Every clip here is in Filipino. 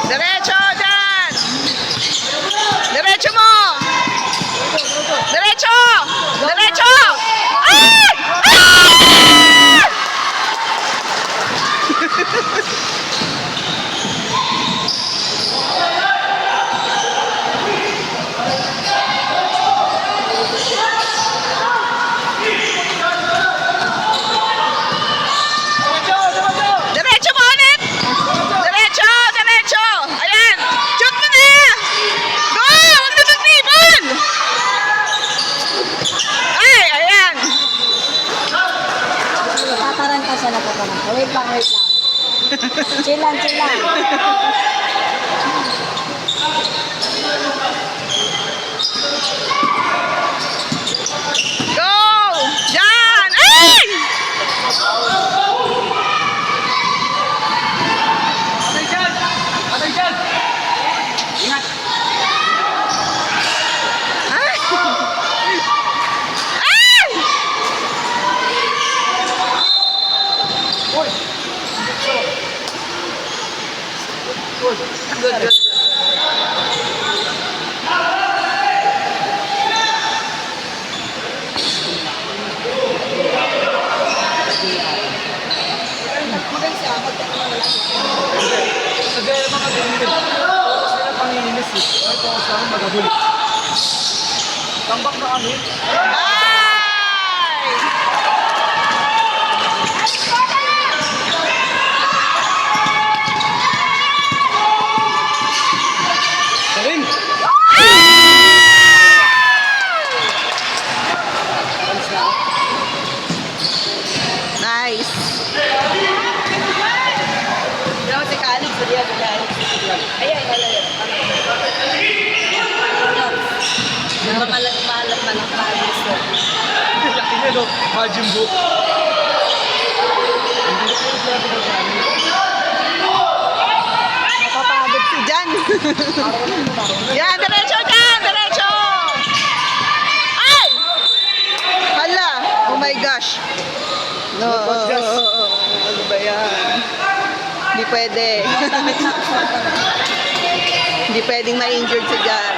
Diretso dyan! Diretso mo! Diretso! Diretso! Ay! Ah! Diretso mo ulit! Diretso! Diretso! Ayan! Shoot mo na! Go! Huwag na magtibon! Ay! Ayan! Tataranta siya na po ka lang. Wait lang, wait lang. Chill lang, chill lang. Go! Diyan! Ay! Ay! Ay! Good, good. Kagaya ng mga ganyan. Tapos nila pangininis eh. Ito ang saan magahuli. Tambak na kami. Ay! Galing! Nice. Pero si Kalix, hindi ako Kalix. Ayan, ayan. Malag-malag man ang Kalix. Laki niya no. Majin book. Napapagod si Jan. Yan, diretso dyan! Diretso! Ay! Hala! Oh my gosh. No. Ano ba yan? Hindi pwede. Hindi pwedeng ma-injured si Jan.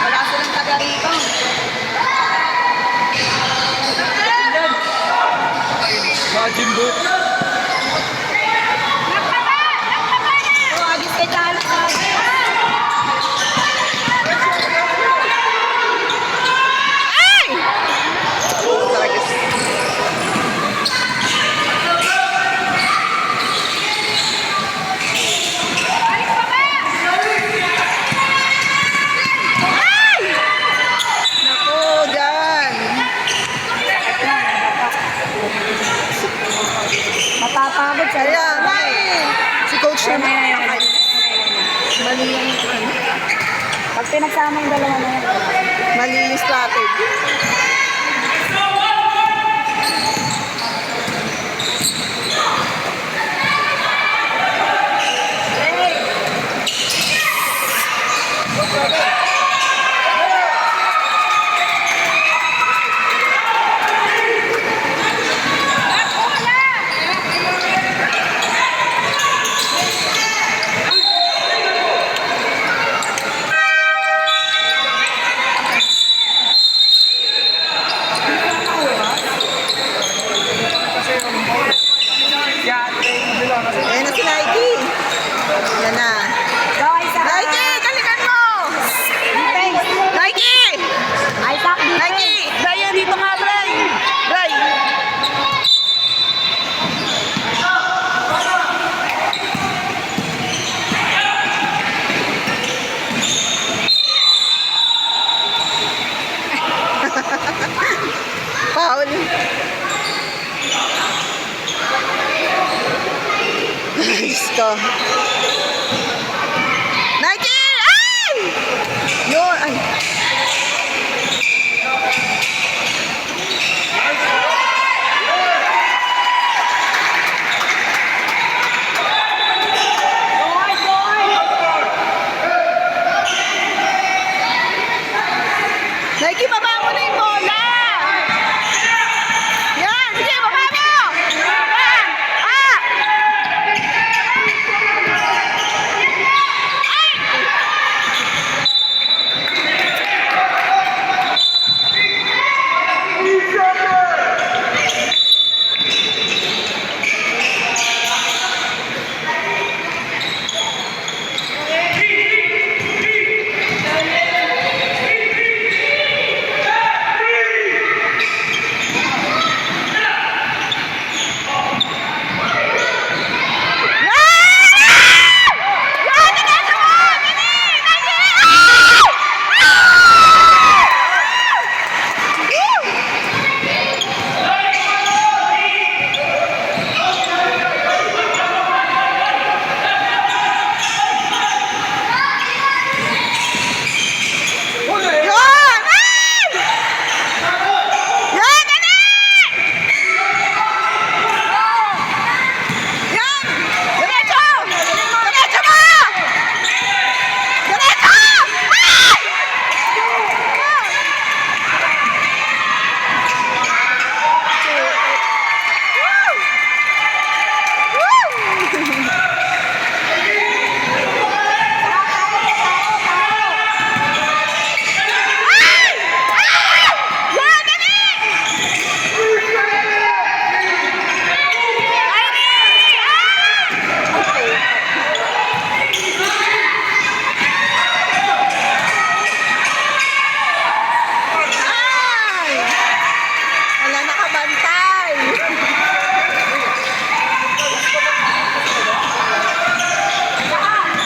Wala silang taga rito. Majin book. Oh, agis kay Kalix. Ay! Talagas. Ay! Naku, Jan. Matapagod siya. Kaya, ay! Si Coach na mali yung Pag pinagsama yung dalawa na yan. mali yung strategy. ko. Nike! Ay! Yun, ay. Nike, baba mo na yung bola! Yan! Sige, baba mo! Yan! Ah!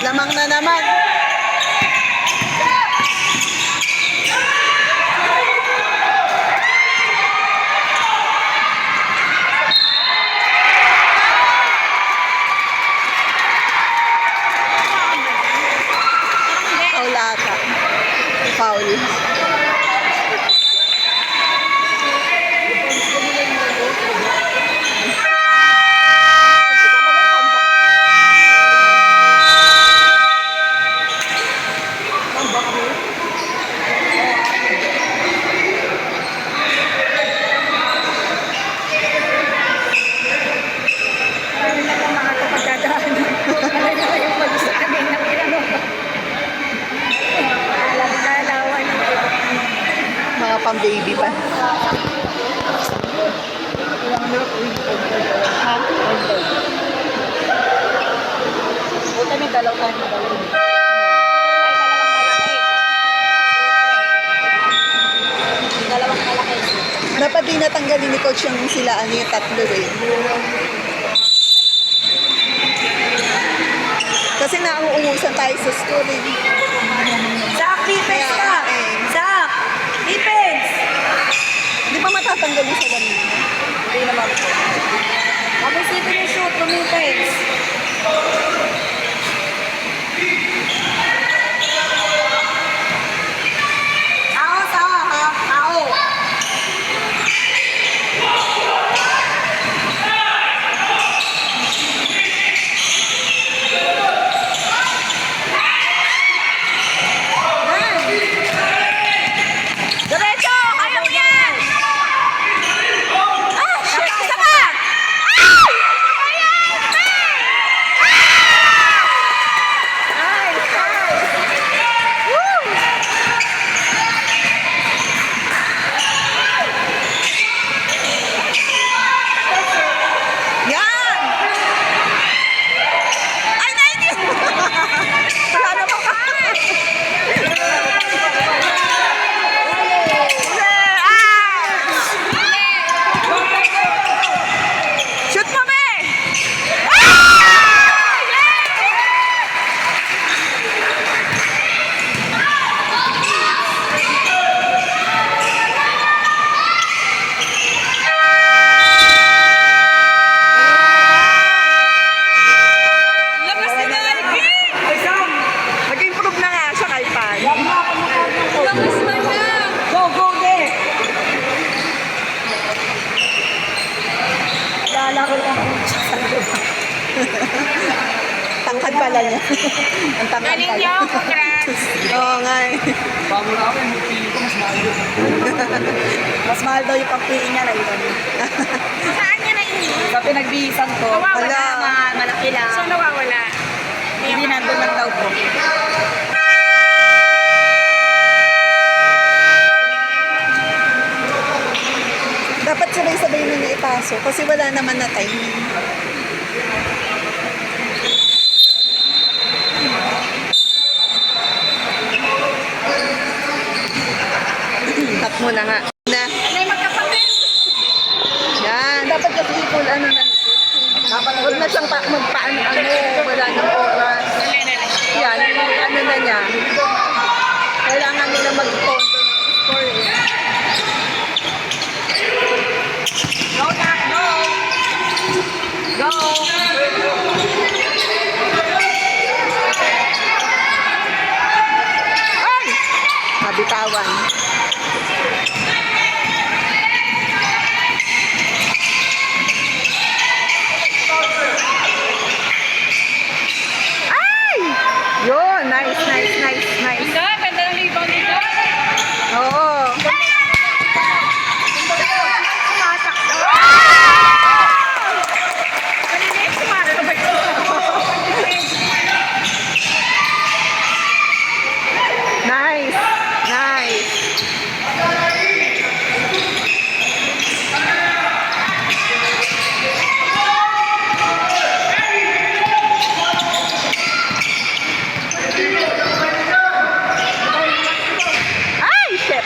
Lamang na naman. Foul ata. Foul. Mga pang-baby pa. Buta may dalaw tayo na dalaw. Ay, dalawang malaki. Dapat din natanggalin ni coach yung sila yung tatlo eh. Kasi nauungusan tayo sa school eh. Zach, defense ka! Zach! Defense! Di ba matatanggalin sa kanina? Hindi naman po. Mabay sito yung shoot, defense. Ako, sawa ha? Ako. Diretso! Kaya mo yan! Ah! Shit! Isa ka! Ah! Ayan! tangkad pala niya. Ang tangkad Galing pala. niyo, congrats. Oo nga eh. Bago na ako, yung feeling ko mas mahal yun. Mas mahal daw yung pagpili niya na yun. Saan niya naiinis? Sa pinagbihisan ko. Nawawala. Wala. Malaki lang. So, nawawala. Hindi nandun lang daw po. Dapat sabay-sabay na niya ipasok kasi wala naman na time. Cut mo na nga. Na. Ay, magkapatid. Yan. Dapat kasi full ano na nito. Huwag na siyang magpaano-ano. Wala nang oras. Yan. Ano na niya. Kailangan nila mag-tondo ng score eh. Go, Jack, go. Go! Ay! Mabitawan. Ay! Yun! Nice, nice, nice, nice. Ganda ng rebound dito. Oo. Nice. Nice. Ay, shit.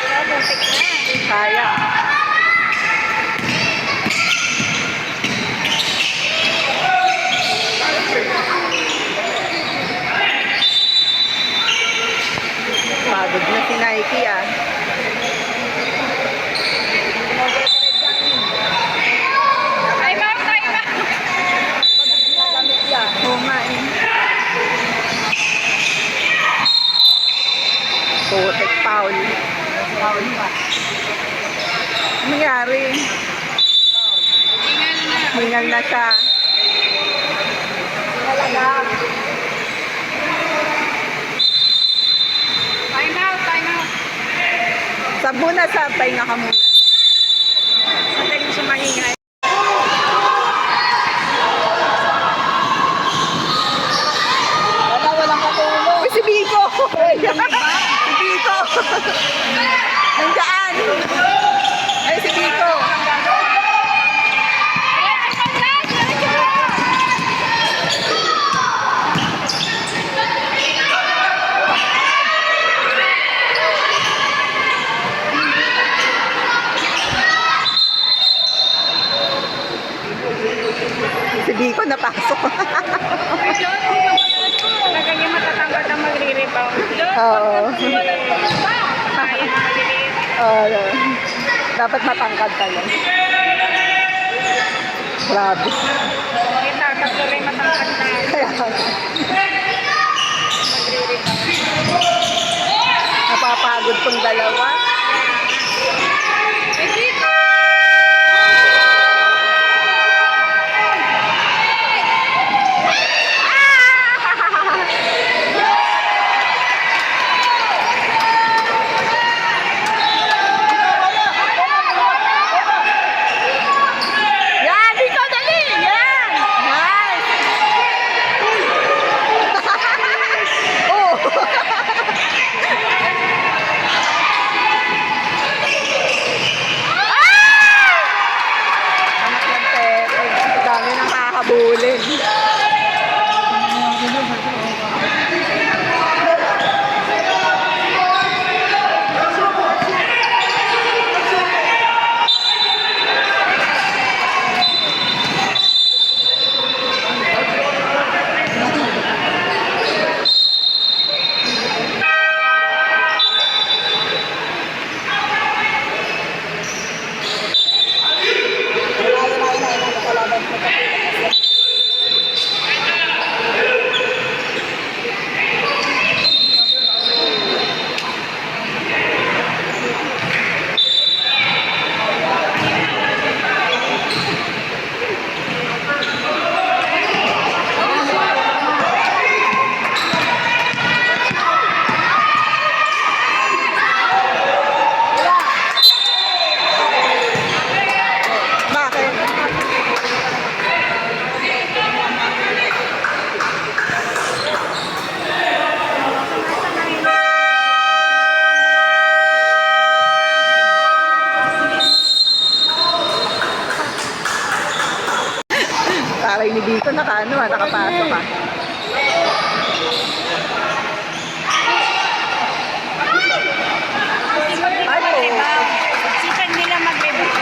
Kaya. Pagod na si Nike ah. Time out, time out. Oo nga eh. Putik, foul. Foul pa. Ano nangyari? Hingal na siya. Time out, time out. Sab muna, sab. Pahinga ka muna. Sandali siya maingay. Walang katulong. Uy, si Biko! Si Biko! Nandiyan! Ay, si Biko! Si Biko napasok. Talaga niya matatangkad na magre-rebound. Oo. Kaya na maliliit. Oo. Dapat matangkad talaga. Grabe. Kita, tatlo rin matangkad na Kaya, magre-rebound. napapagod tong dalawa. Eh, dito! Yan! Biko, dali! Yan! Nice! Oh! dito, nakapasok ah. Ay, po. Sipan nila mag-rebound.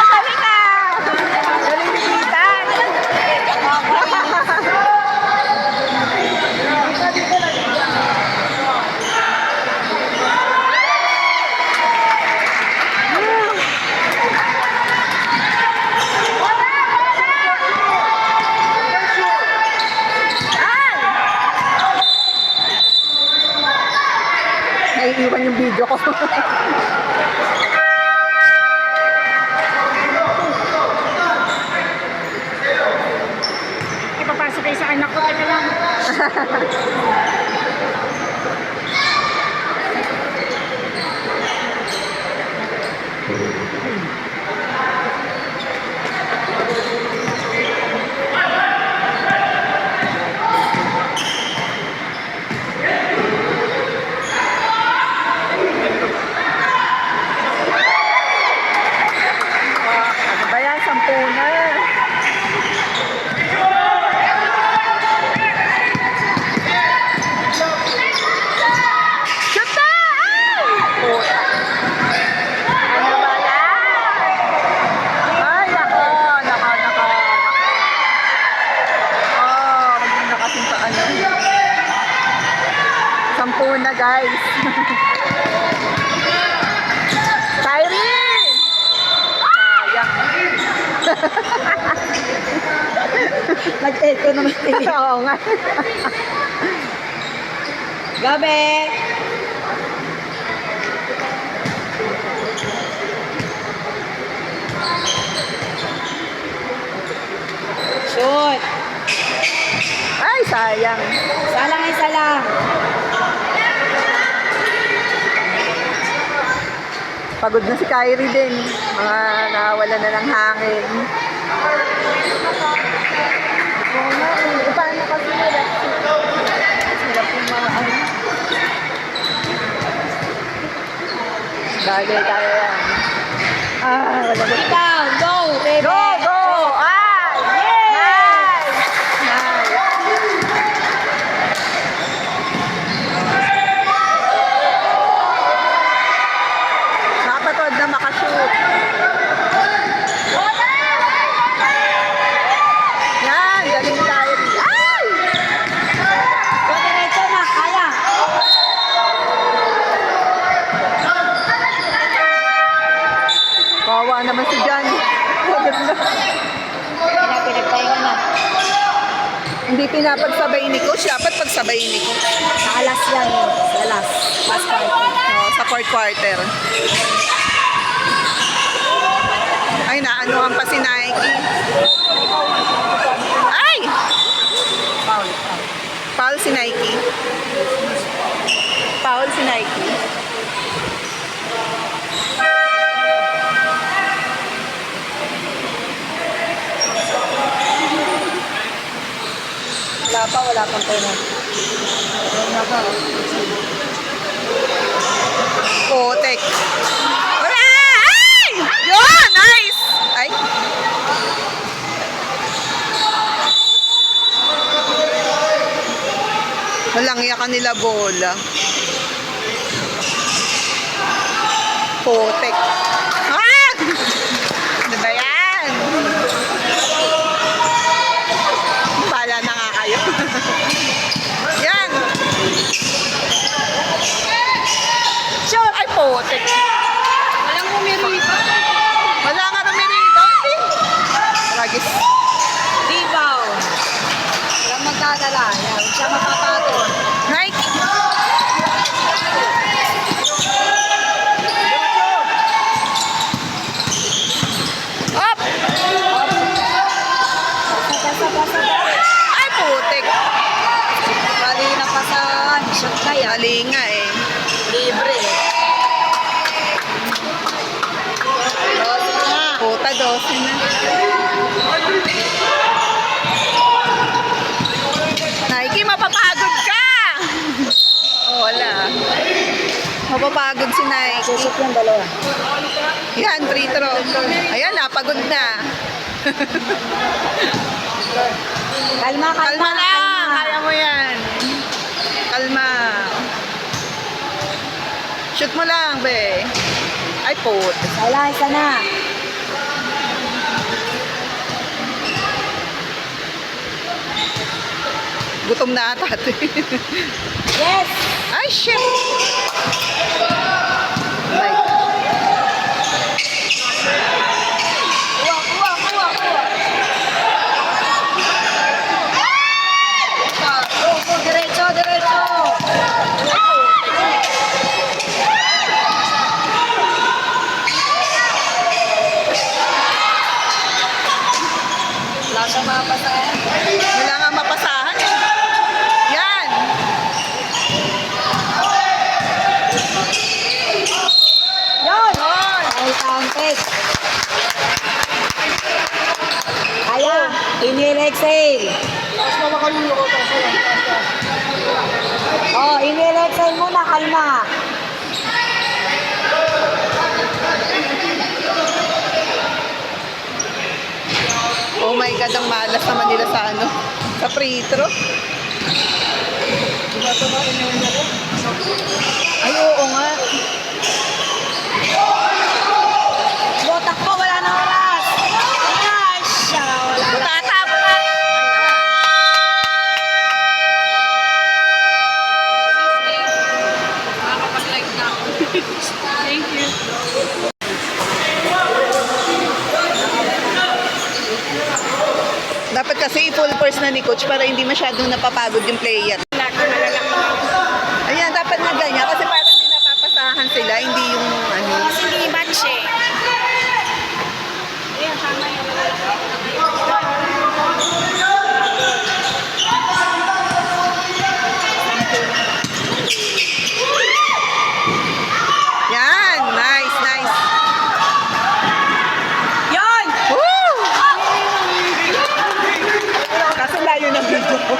Galing na! Galing bibitan! Naiiwan yung video ko. Ipapasok kayo sa anak ko. Teka lang. Ano ba yan? 10 na. Shoot na! Ay! Puta. Ano ba yan? Ay, nako. Oh, maging na kasing paano. 10 na, guys. Kyrie! Sayang. Nag-echo naman sila. Oo nga. Gabi! Shoot! Ay, sayang. Salang ay salang. Pagod na si Kyrie din. Mga nawala na ng hangin. Oo nga, paano kasi nila? Sila po mga ano. Bagay tayo yan. Ah, wala na. Ikaw, go! Bebe! Go, go! Ah! Nice! Nice! Nakapatod na makashoot. Yan, galing tayo. Ay! Diretso na, kaya! Kawawa naman si Jan. Pagod na. Pinagpahinga na. Hindi pinapagsabay ni Coach. Dapat pagsabay ni Coach. Sa alas yan yun. Sa alas. Last quarter. Sa fourth quarter. Ay, naanuhan pa si Nike. Ay! Foul. Foul si Nike. Foul si Nike. Wala pang pena. Kotek. Wala! Ay! Yun! Nice! Ay! Walang iyakan nila bola. Kotek. Ah! Ano ba yan? Pala na nga kayo. Yan! Sure! Ay, potek. Walang humirita. Wala nga rumirito. Ragis. Rebound. Walang magdadala. Yan. Huwag siya mapapagod. Nike. Up! Basa. Ay, putek. Bali na pa sa shot na yan. Mali nga eh. Libre. Puta, 12 na. Nike, mapapagod Mapapagod si Nike. Susok yung dalawa. Yan, free throw. Ayan, napagod na. Kalma, kalma. Kalma lang. Kaya mo yan. Kalma. Shoot mo lang, be. Ay, pot. Wala, isa na. Gutom na ata. Yes! Ay, shit. My God. Go, diretso, diretso. Wala siyang mapasahan. Wala nga mapasahan. Yan. Yun! Yun. All counted. Kaya, inhale, exhale. Taas na makalulo ko. Taas na lang. Taas. Oh, inhale, exhale muna, kalma. Oh my God, ang malas naman nila sa ano. Sa free throw. Ay, oo nga. Botak po, wala na oras. Gosh! Wala na. Tatap na. Dapat kasi full force na ni coach para hindi masyadong napapagod yung player. Ayan, dapat na ganyan kasi parang hindi napapasahan sila, hindi yung ano. Kasi hindi match eh. Yan, nice, nice. Yun! Woo! Kaso layo ng video ko.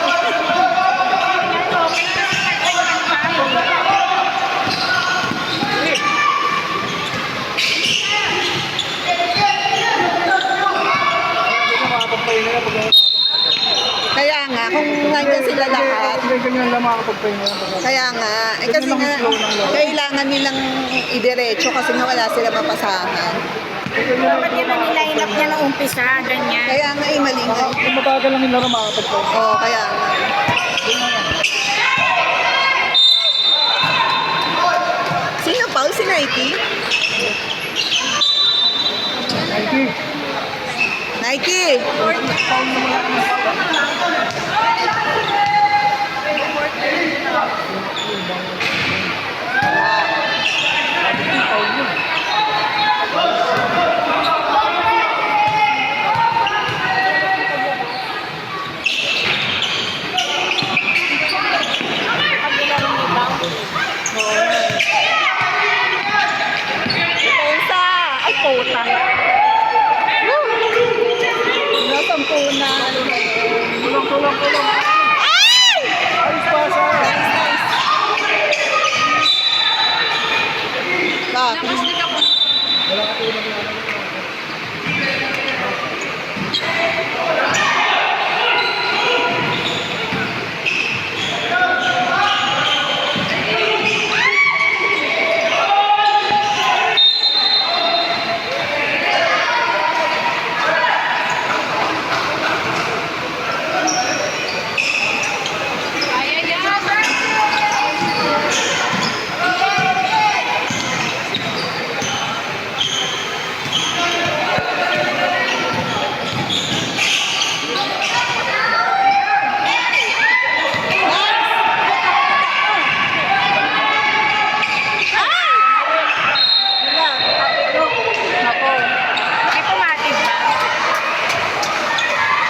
Kaya nga, kung nandyan sila lahat, Ganyan lang makakapagpahinga. kaya nga, eh kasi nga, kailangan nilang idiretso kasi nga wala sila mapasahan. Dapat yun ang niline up niya nung umpisa, ganyan. Kaya nga, mali nga. Kung mabagal lang yung laro makakapagpahinga. Oo, kaya nga. Sino Paul? Si Nike? Nike. Nike! Pusa! Ay, puta! Nasampunan. Kulang. Ay! Alis pa sa... Nice, nice. Bakit? Wala ka tulong lang.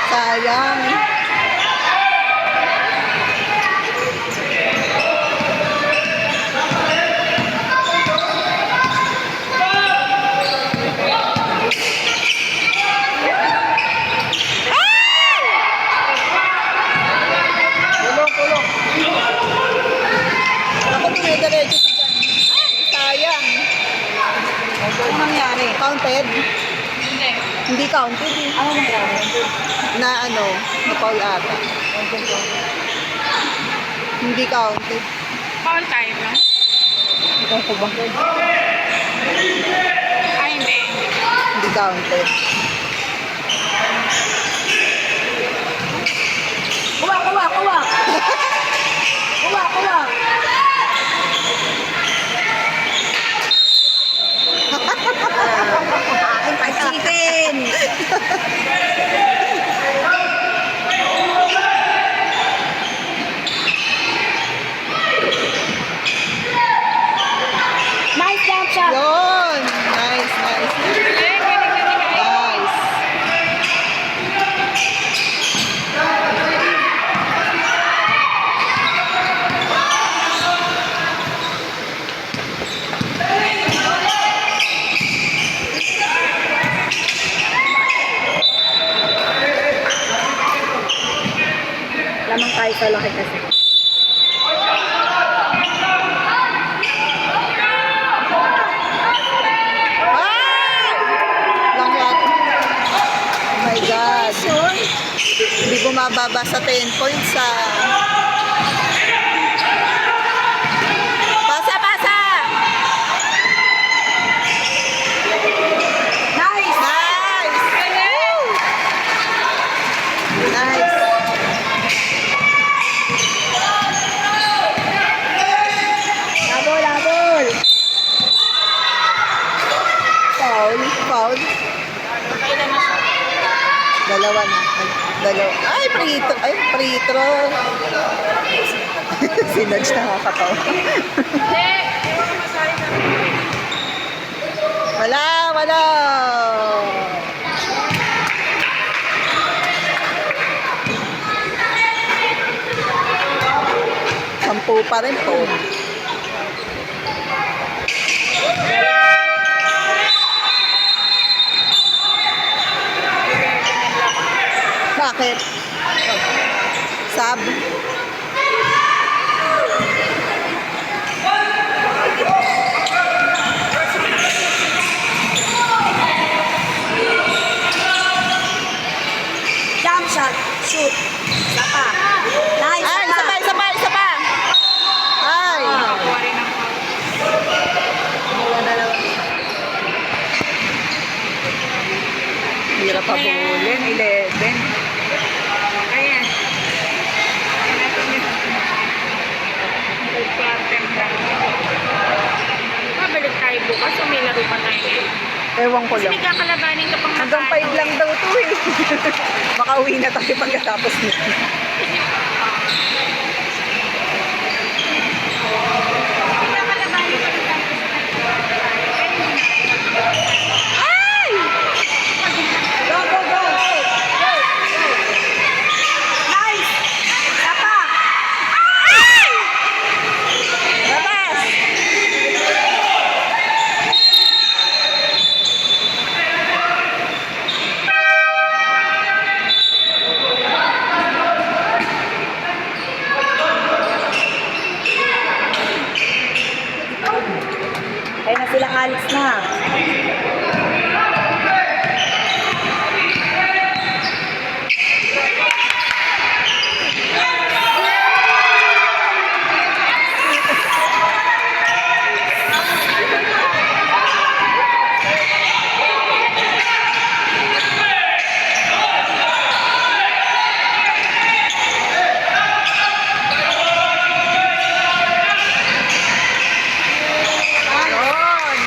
Sayang. Kulong. Ako, dumidiretso si Jan. Counted? Hindi. Hindi counted eh. Ano nang gawin? Na ano, na foul ata. Hindi counted. Foul tayo ba? Ikaw ko ba? Ay, hindi. Hindi counted. Kuha, kuha, kuha! Kuha, kuha! Aking Chicken! Nice jump shot! Yun! Nice, nice. Nice. Lamang tayo sa laki kasi. Ay! Langwat. Oh my God. Hindi bumababa sa 10 points Pasa, pasa! Nice! Nice! Woo! Nice. Labol, labol! Foul. Foul. Dalawa na. Dalawa. Ay, prito. Ay, prito. Si Nudge nakakatawa. Wala, wala. Sampu pa rin po. Bakit? Sab? Jump shot! Shoot! Isa pa! Nice! Ay, isa pa, isa pa, isa pa! Ay! Hirap pa bulin. 11. Ayan. Mabalik tayo bukas o may laro pa tayo ngayon? Ewan ko Kasi lang. may kakalabanin ka pang Hanggang 5 lang daw to eh. Makauwi na tayo pagkatapos nito. May kakalabanin pa rin tayo. Ay! Go, go, go! Nice! Isa pa! Labas! Kaya na sila alis na. Yun.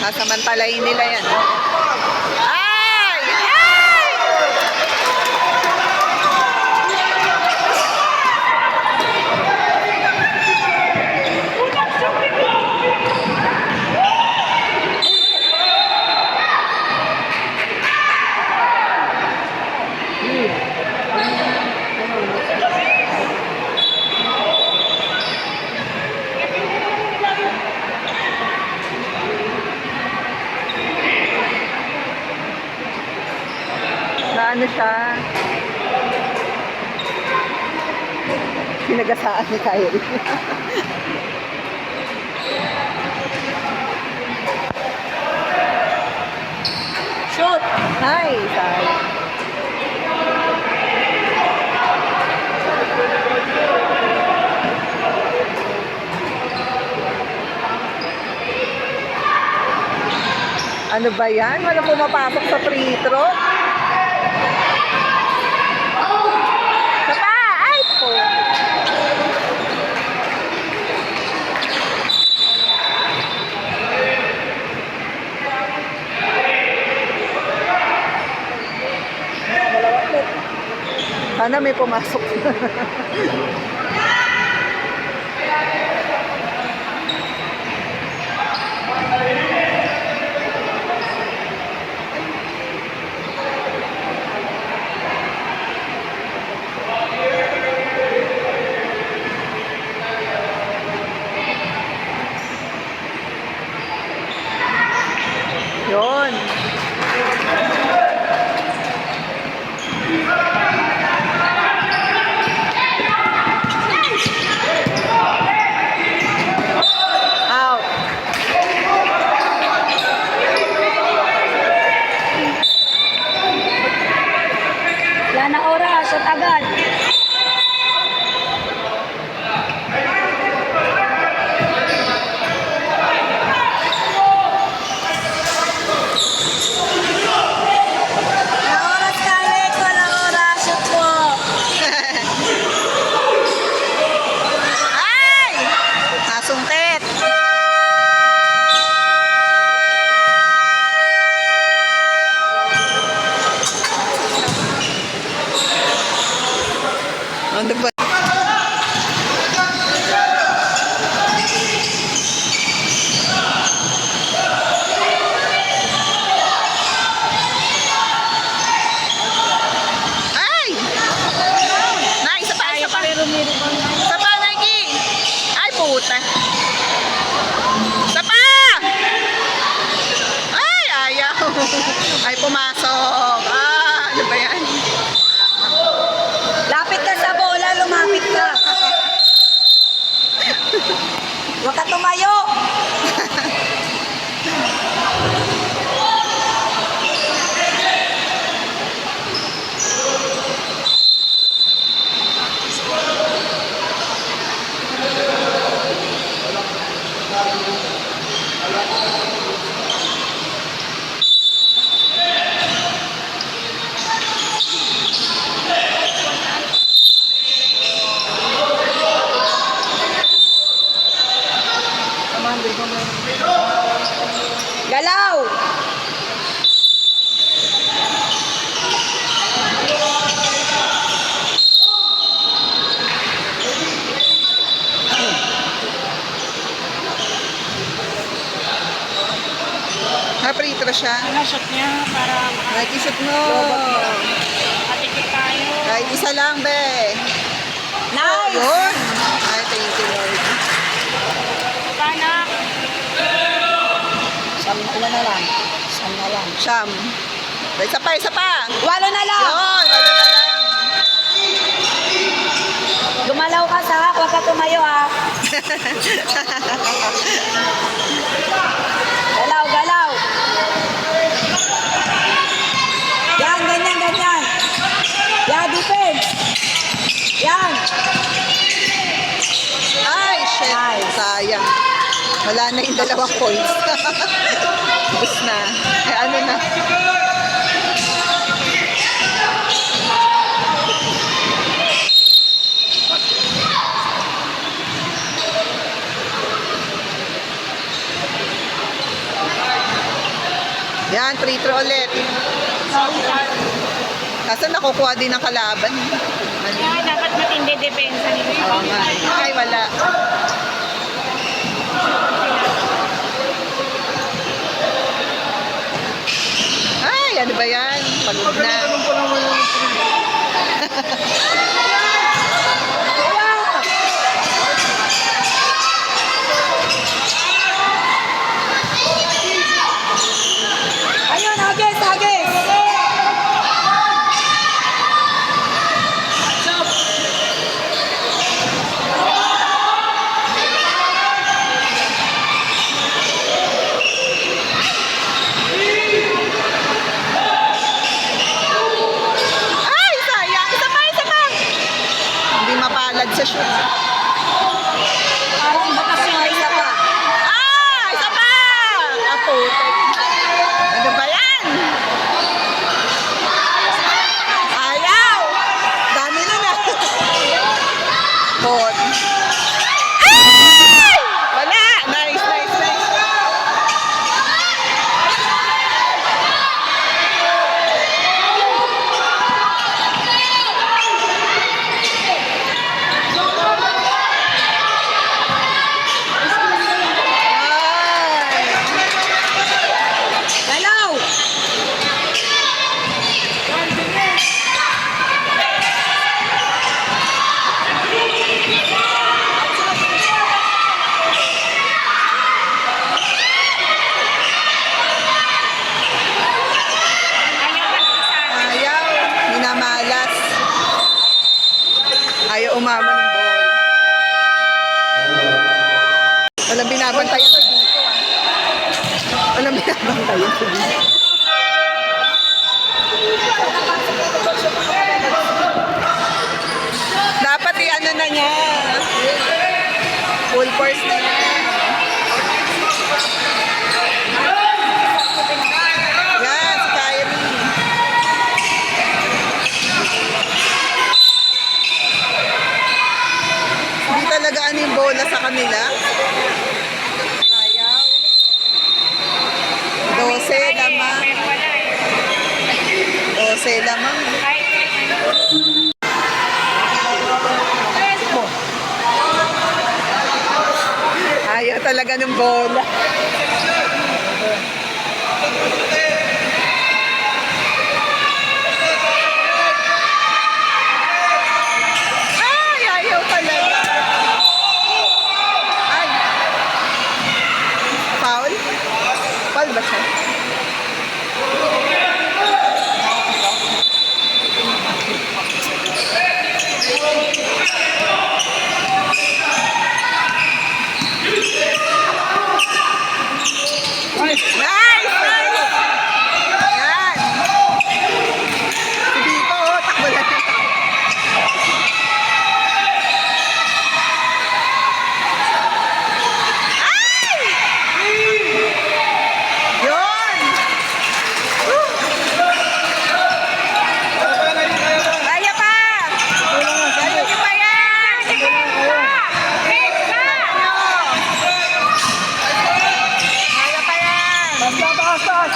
Sasamantalayin nila yan. Ay! Ay! Na ano siya? Pinagasaan ni Kyrie. Shoot! Hi, Sai. Ano ba yan? Walang pumapasok sa free throw? Sa pa! Ay po! Sana may pumasok. Yun. Out. Wala na oras. Shoot agad. Wala oras, Kalik. Wala oras. Shoot mo. Ay! Nasungkit. Ano ba? Ay! Na, isa pa, isa pa. Isa pa, Nike. Ay, puta. Isa pa! Ay, ayaw. Ay, pumasok. Ah, ano ba yan? Lapit ka sa bola. Lumapit ka. Huwag ka tumayo. Galaw! Naprito siya. Shot niya para Nag-isip mo. makatikip tayo. Kahit isa lang, be. Nice! Yun. Ay, thank you, Lord. Panak! Ilan na lang? Saan na lang? Siyam. Isa pa, isa pa. 8 na lang! Yun, wala na lang. Gumalaw ka sa hak, huwag ka tumayo ha. Galaw, galaw. Yan, ganyan, ganyan. Yan, defense. Yan. Ay, shit. Ay. Sayang. Wala na yung 2 points. Bus na. Eh, ano na. Yan, free throw ulit. Kaso nakukuha din ng kalaban. Ano? Kaya dapat matindi depensa nila. Oo nga. Ay, wala. Ay, ano ba yan? Pagod na. Ganun pa naman yung Ayun, Agis, Agis! Ay, sayang. Isa pa, isa pa. Hindi mapalad sa shoot. Parang bakas yung Isa pa. Ah, isa pa. Apo. Ano ba yan? Ayaw. Dami na na. Bot. Ay! Wala. Nice, nice, nice. Ay. Galaw! Ayaw. Minamalas. Ayaw umama ng ball. Walang binabantayan sa dito ah. Walang binabantayan sa dito. Dapat i-ano na niya. Full force na niya. Yan, si Kyrie. Hindi talaga ano yung bola sa kanila. Ayaw. 12 lamang. Pero wala eh. 12 lamang. Kahit Ayaw talaga ng bola. Ay, ayaw talaga. Ay. Foul? Foul ba siya? Nice! Nice! Yan! Si Biko, oh, takbo lang. Ay! Yun! Kaya pa! Kaya niyo pa yan! Kaya pa yan! taas, taas, taas.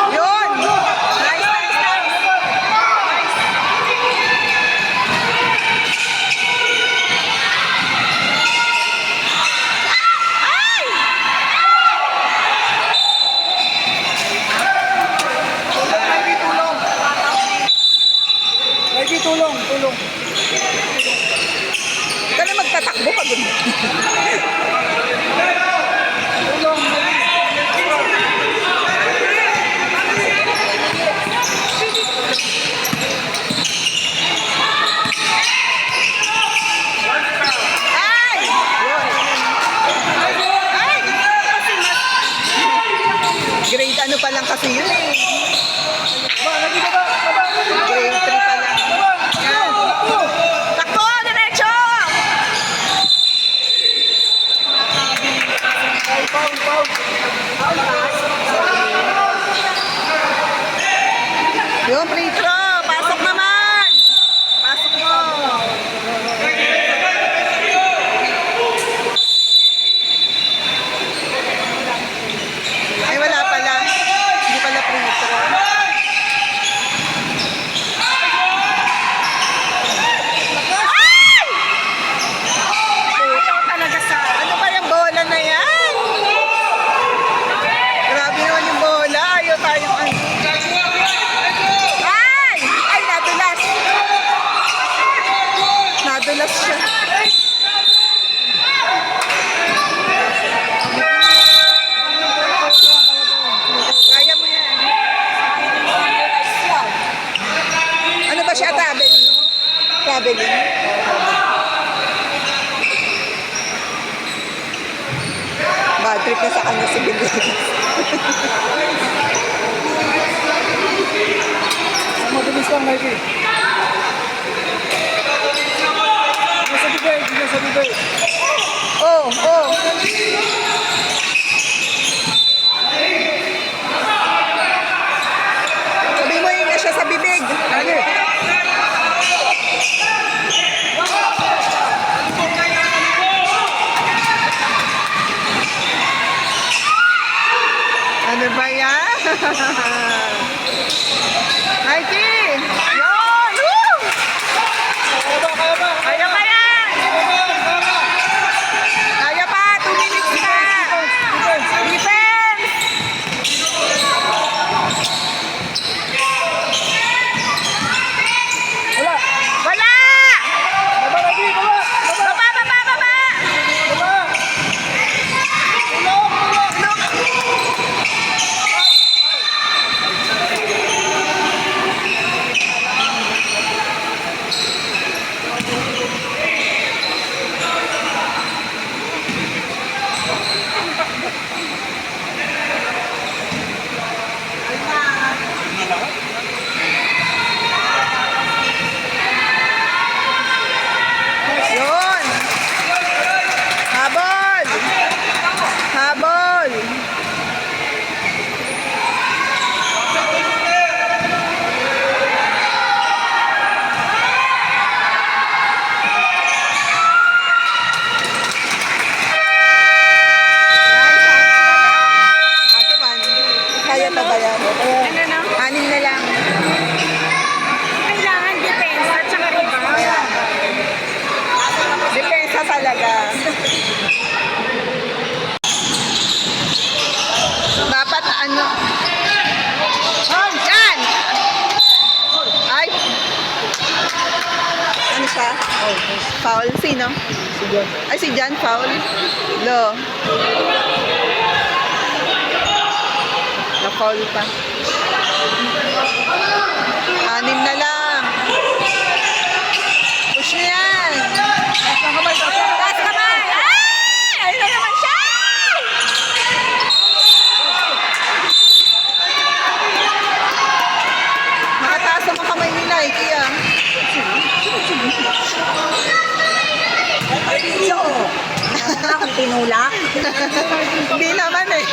Yun! Nice, nice, nice! Ay! Lagi tulong. Lagi tulong, tulong. Ikaw na magtatakbo pagod. Tulong. Ay! Yun. Ay! Grade ano pa lang kasi yun eh. Ba, lagi ka ba? Grade 3 pa lang. Yan. Takbo! Diretso! Foul, foul. Yung free throw! Pasok naman! Pasok mo! Ay, wala pala. Bilis lang, Mikey. Nasa bibig, nasa bibig. Oh, oh. Sabi mo yun na siya sa bibig. Lagi. Ano ba yan? Mikey! Yun! Woo! Kaya ba, kaya ba? Kaya pa yan! Kaya pa! 2 minutes na! Defense! Wala. Wala! Baba, lagi, baba. Baba, Baba, baba, baba! baba. Yun! Habol! Habol! Kaya pa ba yan? Ano na? Anin na lang. Kailangan depensa at saka rebound. Depensa talaga. Dapat ano? Yan! Ay! Ano siya? Foul? Sino? Sige. Ay, si Jan foul? Lo. Na-foul pa. 6 na lang. Push niya yan. Taas lang kamay, taas lang. Taas kamay! Ay! Ayun na naman siya! Nakataas ang mga kamay ni Nike, ah. So, akong tinulak. Hindi naman eh.